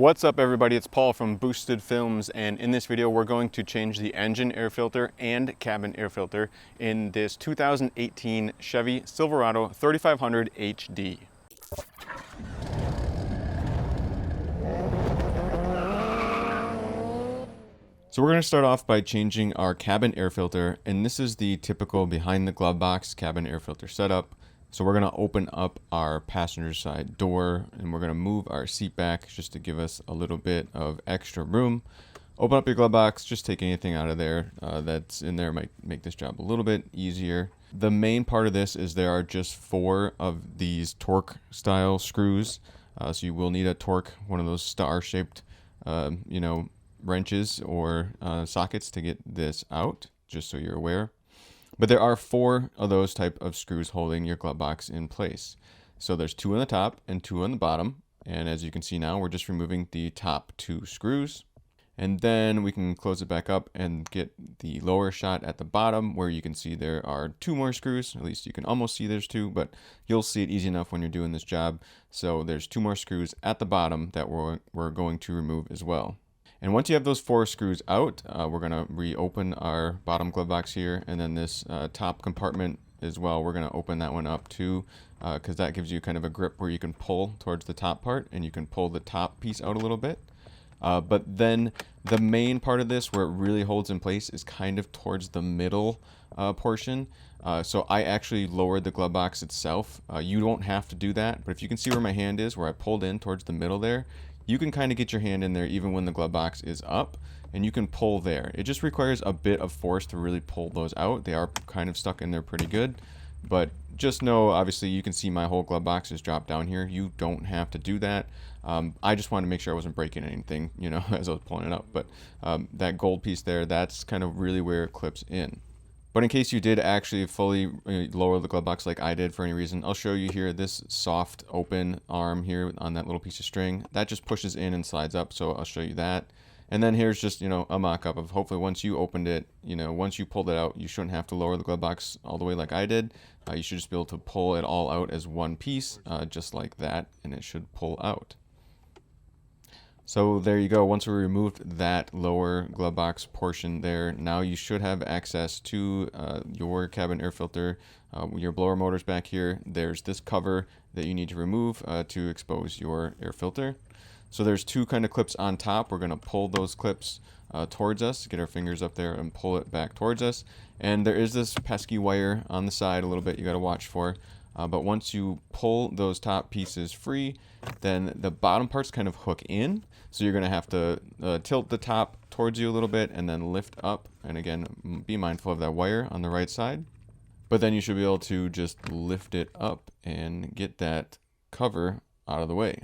What's up everybody, it's Paul from Boosted Films, and in this video we're going to change the engine air filter and cabin air filter in this 2018 Chevy Silverado 3500 HD. So we're going to start off by changing our cabin air filter, and this is the typical behind the glove box cabin air filter setup. So we're going to open up our passenger side door and we're going to move our seat back just to give us a little bit of extra room. Open up your glove box, just take anything out of there that's in there, might make this job a little bit easier. The main part of this is there are just 4 of these torque style screws. So you will need a torque, one of those star shaped, wrenches or sockets to get this out, just so you're aware. But there are 4 of those type of screws holding your glove box in place. So there's 2 on the top and 2 on the bottom. And as you can see now, we're just removing the top 2 screws. And then we can close it back up and get the lower shot at the bottom where you can see there are 2 more screws. At least you can almost see there's 2, but you'll see it easy enough when you're doing this job. So there's 2 more screws at the bottom that we're going to remove as well. And once you have those 4 screws out, we're going to reopen our bottom glove box here, and then this top compartment as well, we're going to open that one up too, because that gives you kind of a grip where you can pull towards the top part, and you can pull the top piece out a little bit. But then the main part of this, where it really holds in place, is kind of towards the middle portion. So I actually lowered the glove box itself. You don't have to do that, but if you can see where my hand is, where I pulled in towards the middle there, you can kind of get your hand in there even when the glove box is up, and you can pull there. It just requires a bit of force to really pull those out. They are kind of stuck in there pretty good, but just know, obviously you can see my whole glove box is dropped down here. You don't have to do that. I just wanted to make sure I wasn't breaking anything, as I was pulling it up. But that gold piece there, that's kind of really where it clips in. But in case you did actually fully lower the glove box like I did for any reason, I'll show you here this soft open arm here on that little piece of string. That just pushes in and slides up, so I'll show you that. And then here's just, a mock-up of hopefully once you opened it, once you pulled it out, you shouldn't have to lower the glove box all the way like I did. You should just be able to pull it all out as one piece, just like that, and it should pull out. So there you go. Once we removed that lower glove box portion there, now you should have access to your cabin air filter. Your blower motor's back here. There's this cover that you need to remove to expose your air filter. So there's 2 kind of clips on top. We're going to pull those clips towards us, get our fingers up there and pull it back towards us. And there is this pesky wire on the side a little bit you got to watch for. But once you pull those top pieces free, then the bottom parts kind of hook in. So you're going to have to tilt the top towards you a little bit and then lift up. And again, be mindful of that wire on the right side. But then you should be able to just lift it up and get that cover out of the way.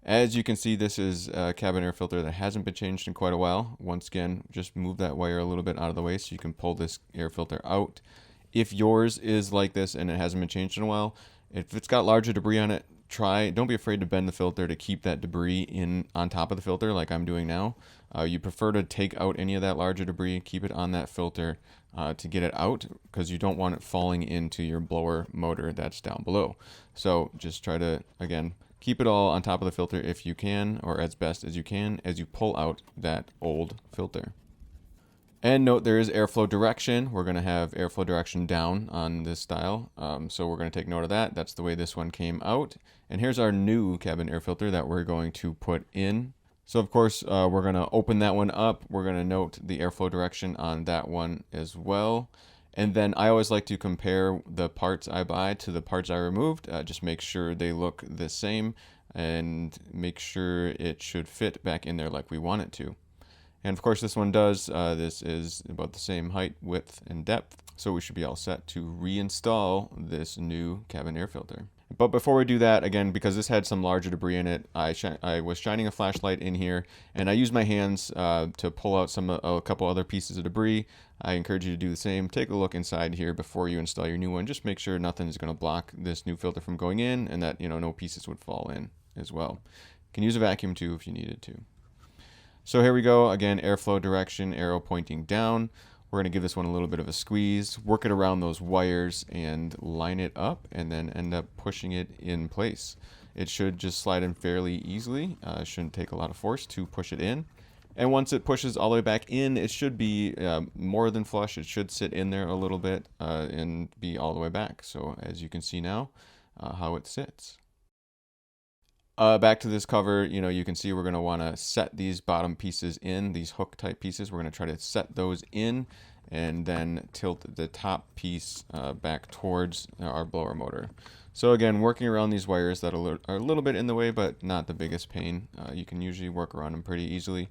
As you can see, this is a cabin air filter that hasn't been changed in quite a while. Once again, just move that wire a little bit out of the way so you can pull this air filter out. If yours is like this and it hasn't been changed in a while, if it's got larger debris on it, don't be afraid to bend the filter to keep that debris on top of the filter like I'm doing now. You prefer to take out any of that larger debris, keep it on that filter to get it out, because you don't want it falling into your blower motor that's down below. So just try to, again, keep it all on top of the filter if you can, or as best as you can, as you pull out that old filter. And note there is airflow direction. We're going to have airflow direction down on this style. So we're going to take note of that. That's the way this one came out. And here's our new cabin air filter that we're going to put in. So of course, we're going to open that one up. We're going to note the airflow direction on that one as well. And then I always like to compare the parts I buy to the parts I removed. Just make sure they look the same and make sure it should fit back in there like we want it to. And of course this one does. This is about the same height, width, and depth. So we should be all set to reinstall this new cabin air filter. But before we do that, again, because this had some larger debris in it, I was shining a flashlight in here, and I used my hands to pull out a couple other pieces of debris. I encourage you to do the same. Take a look inside here before you install your new one. Just make sure nothing is going to block this new filter from going in, and that no pieces would fall in as well. You can use a vacuum too if you needed to. So here we go. Again, airflow direction, arrow pointing down. We're going to give this one a little bit of a squeeze, work it around those wires and line it up, and then end up pushing it in place. it should just slide in fairly easily. Shouldn't take a lot of force to push it in. And once it pushes all the way back in, it should be more than flush. It should sit in there a little bit and be all the way back. So as you can see now, how it sits. Back to this cover, you can see we're going to want to set these bottom pieces in, these hook type pieces. We're going to try to set those in and then tilt the top piece back towards our blower motor. So again, working around these wires that are a little bit in the way, but not the biggest pain. You can usually work around them pretty easily.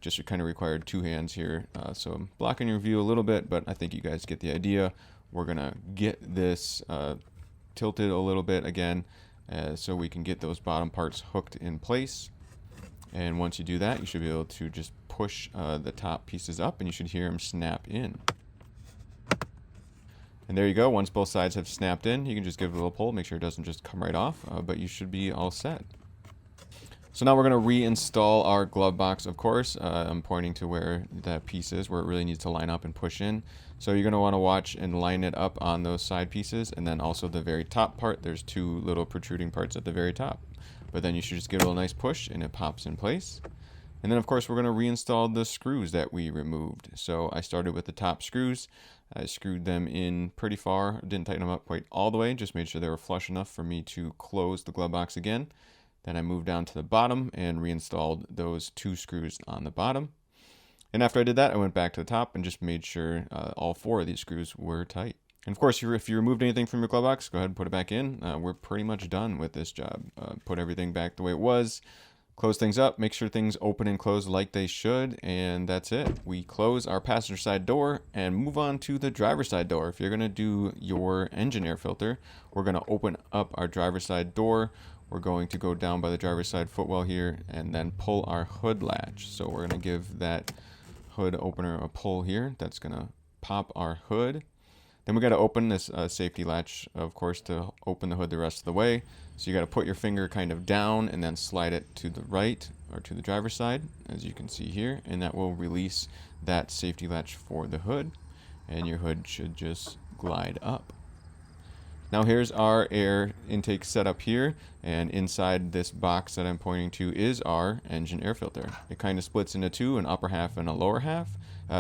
Just kind of required two hands here. So I'm blocking your view a little bit, but I think you guys get the idea. We're going to get this tilted a little bit again, so we can get those bottom parts hooked in place. And once you do that, you should be able to just push the top pieces up and you should hear them snap in. And there you go. Once both sides have snapped in, you can just give it a little pull, make sure it doesn't just come right off, but you should be all set. So now we're going to reinstall our glove box, of course. I'm pointing to where that piece is, where it really needs to line up and push in. So you're going to want to watch and line it up on those side pieces, and then also the very top part. There's two little protruding parts at the very top. But then you should just give it a nice push and it pops in place. And then of course we're going to reinstall the screws that we removed. So I started with the top screws. I screwed them in pretty far. Didn't tighten them up quite all the way, just made sure they were flush enough for me to close the glove box again. Then I moved down to the bottom and reinstalled those two screws on the bottom. And after I did that, I went back to the top and just made sure all four of these screws were tight. And of course, if you removed anything from your glove box, go ahead and put it back in. We're pretty much done with this job. Put everything back the way it was, close things up, make sure things open and close like they should, and that's it. We close our passenger side door and move on to the driver's side door. If you're going to do your engine air filter, we're going to open up our driver's side door. We're going to go down by the driver's side footwell here and then pull our hood latch. So we're going to give that hood opener a pull here. That's going to pop our hood. Then we got to open this safety latch, of course, to open the hood the rest of the way. So you got to put your finger kind of down and then slide it to the right or to the driver's side, as you can see here, and that will release that safety latch for the hood, and your hood should just glide up. Now here's our air intake setup here, and inside this box that I'm pointing to is our engine air filter. It kind of splits into two, an upper half and a lower half.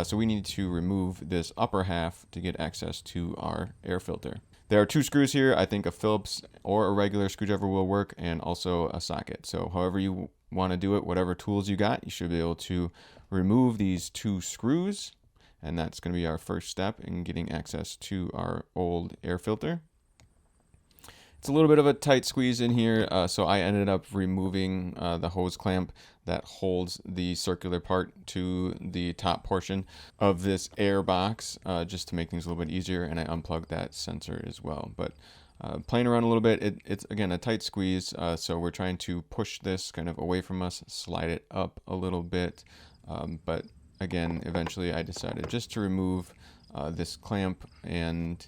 So we need to remove this upper half to get access to our air filter. There are two screws here. I think a Phillips or a regular screwdriver will work, and also a socket. So however you want to do it, whatever tools you got, you should be able to remove these two screws, and that's going to be our first step in getting access to our old air filter. It's a little bit of a tight squeeze in here, so I ended up removing the hose clamp that holds the circular part to the top portion of this air box, just to make things a little bit easier, and I unplugged that sensor as well. But playing around a little bit, it's again a tight squeeze, so we're trying to push this kind of away from us, slide it up a little bit, but again, eventually I decided just to remove this clamp and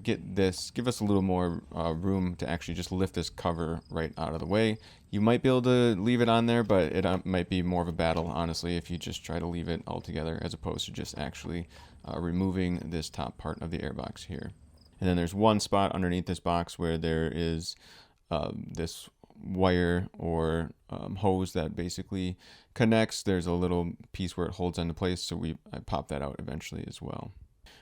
give us a little more room to actually just lift this cover right out of the way. You might be able to leave it on there, but it might be more of a battle, honestly, if you just try to leave it all together as opposed to just actually removing this top part of the airbox here. And then there's one spot underneath this box where there is this wire or hose that basically connects. There's a little piece where it holds into place, so I pop that out eventually as well.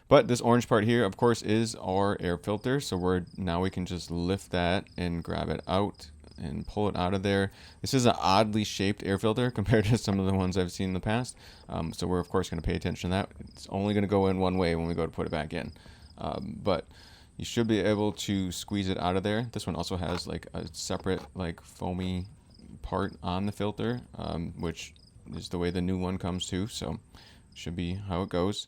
But this orange part here, of course, is our air filter. So now we can just lift that and grab it out and pull it out of there. This is an oddly shaped air filter compared to some of the ones I've seen in the past. So we're, of course, going to pay attention to that. It's only going to go in one way when we go to put it back in. But you should be able to squeeze it out of there. This one also has like a separate like foamy part on the filter, which is the way the new one comes too. So should be how it goes.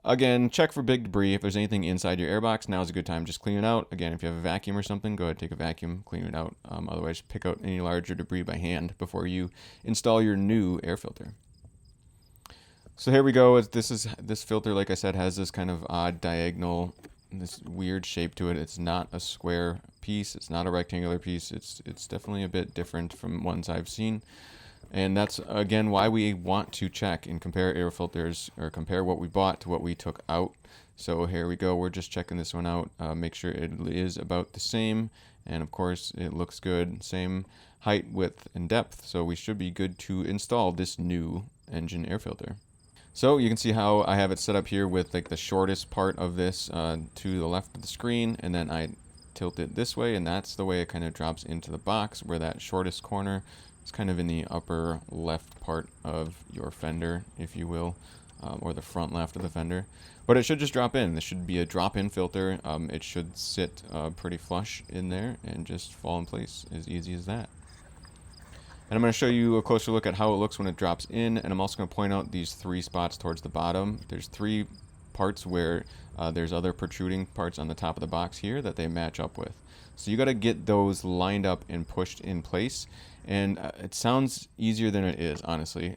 Again, check for big debris. If there's anything inside your airbox, now's a good time. Just clean it out. Again, if you have a vacuum or something, go ahead, take a vacuum, clean it out. Otherwise, pick out any larger debris by hand before you install your new air filter. So here we go. This filter, like I said, has this kind of odd diagonal, this weird shape to it. It's not a square piece. It's not a rectangular piece. It's definitely a bit different from ones I've seen. And that's, again, why we want to check and compare air filters, or compare what we bought to what we took out. So here we go. We're just checking this one out. Make sure it is about the same. And of course, it looks good. Same height, width, and depth. So we should be good to install this new engine air filter. So you can see how I have it set up here with like the shortest part of this to the left of the screen, and then I tilt it this way, and that's the way it kind of drops into the box, where that shortest corner is kind of in the upper left part of your fender, if you will, or the front left of the fender. But it should just drop in. This should be a drop-in filter. It should sit pretty flush in there and just fall in place, as easy as that. And I'm going to show you a closer look at how it looks when it drops in, and I'm also going to point out these 3 spots towards the bottom. There's 3 parts where there's other protruding parts on the top of the box here that they match up with. So you got to get those lined up and pushed in place, and it sounds easier than it is, honestly.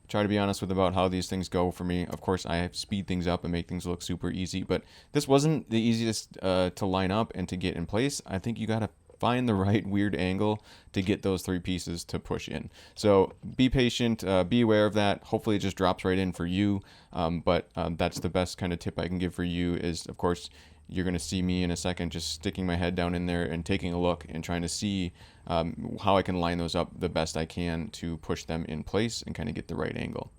Try to be honest with about how these things go for me. Of course, I speed things up and make things look super easy, but this wasn't the easiest to line up and to get in place. I think you got to find the right weird angle to get those 3 pieces to push in. So be patient, be aware of that. Hopefully it just drops right in for you. But that's the best kind of tip I can give for you is, of course, you're going to see me in a second just sticking my head down in there and taking a look and trying to see how I can line those up the best I can to push them in place and kind of get the right angle.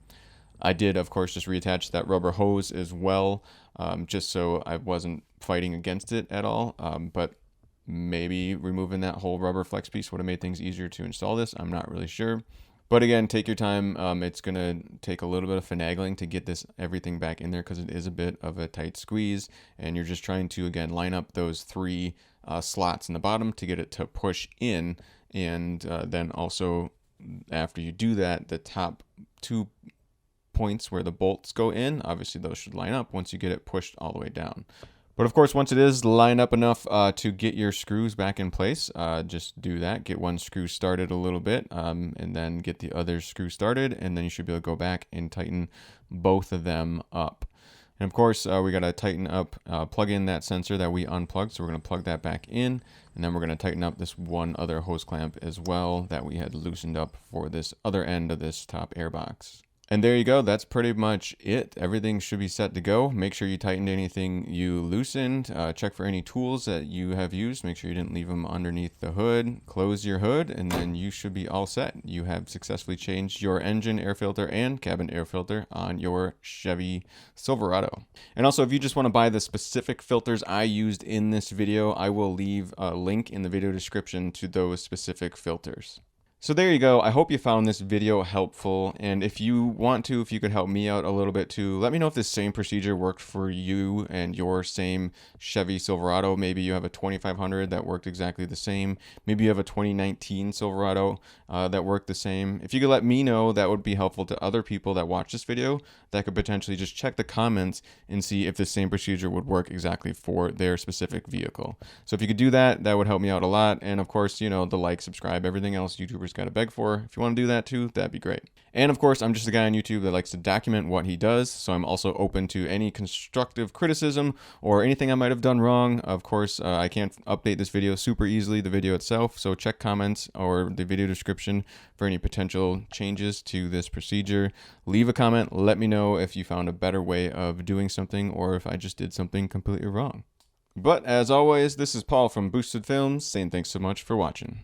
I did, of course, just reattach that rubber hose as well, just so I wasn't fighting against it at all. But maybe removing that whole rubber flex piece would have made things easier to install this. I'm not really sure. But again, take your time. It's going to take a little bit of finagling to get everything back in there because it is a bit of a tight squeeze. And you're just trying to, again, line up those 3 slots in the bottom to get it to push in. And then also, after you do that, the top 2 points where the bolts go in, obviously those should line up once you get it pushed all the way down. But of course, once it is lined up enough to get your screws back in place, just do that. Get one screw started a little bit, and then get the other screw started, and then you should be able to go back and tighten both of them up. And of course, we got to tighten up, plug in that sensor that we unplugged, so we're going to plug that back in, and then we're going to tighten up this one other hose clamp as well that we had loosened up for this other end of this top air box. And there you go. That's pretty much it. Everything should be set to go. Make sure you tightened anything you loosened. Check for any tools that you have used. Make sure you didn't leave them underneath the hood. Close your hood, and then you should be all set. You have successfully changed your engine air filter and cabin air filter on your Chevy Silverado. And also, if you just want to buy the specific filters I used in this video, I will leave a link in the video description to those specific filters. So there you go. I hope you found this video helpful, and if you want to, if you could help me out a little bit too, let me know if this same procedure worked for you and your same Chevy Silverado. Maybe you have a 2500 that worked exactly the same. Maybe you have a 2019 Silverado that worked the same. If you could let me know, that would be helpful to other people that watch this video that could potentially just check the comments and see if the same procedure would work exactly for their specific vehicle. So if you could do that, that would help me out a lot. And of course, you know, the like, subscribe, everything else YouTubers got to beg for. If you want to do that too, that'd be great. And of course, I'm just a guy on YouTube that likes to document what he does, so I'm also open to any constructive criticism or anything I might have done wrong. Of course, I can't update this video super easily, the video itself, so check comments or the video description for any potential changes to this procedure. Leave a comment, let me know if you found a better way of doing something or if I just did something completely wrong. But as always, this is Paul from Boosted Films saying thanks so much for watching.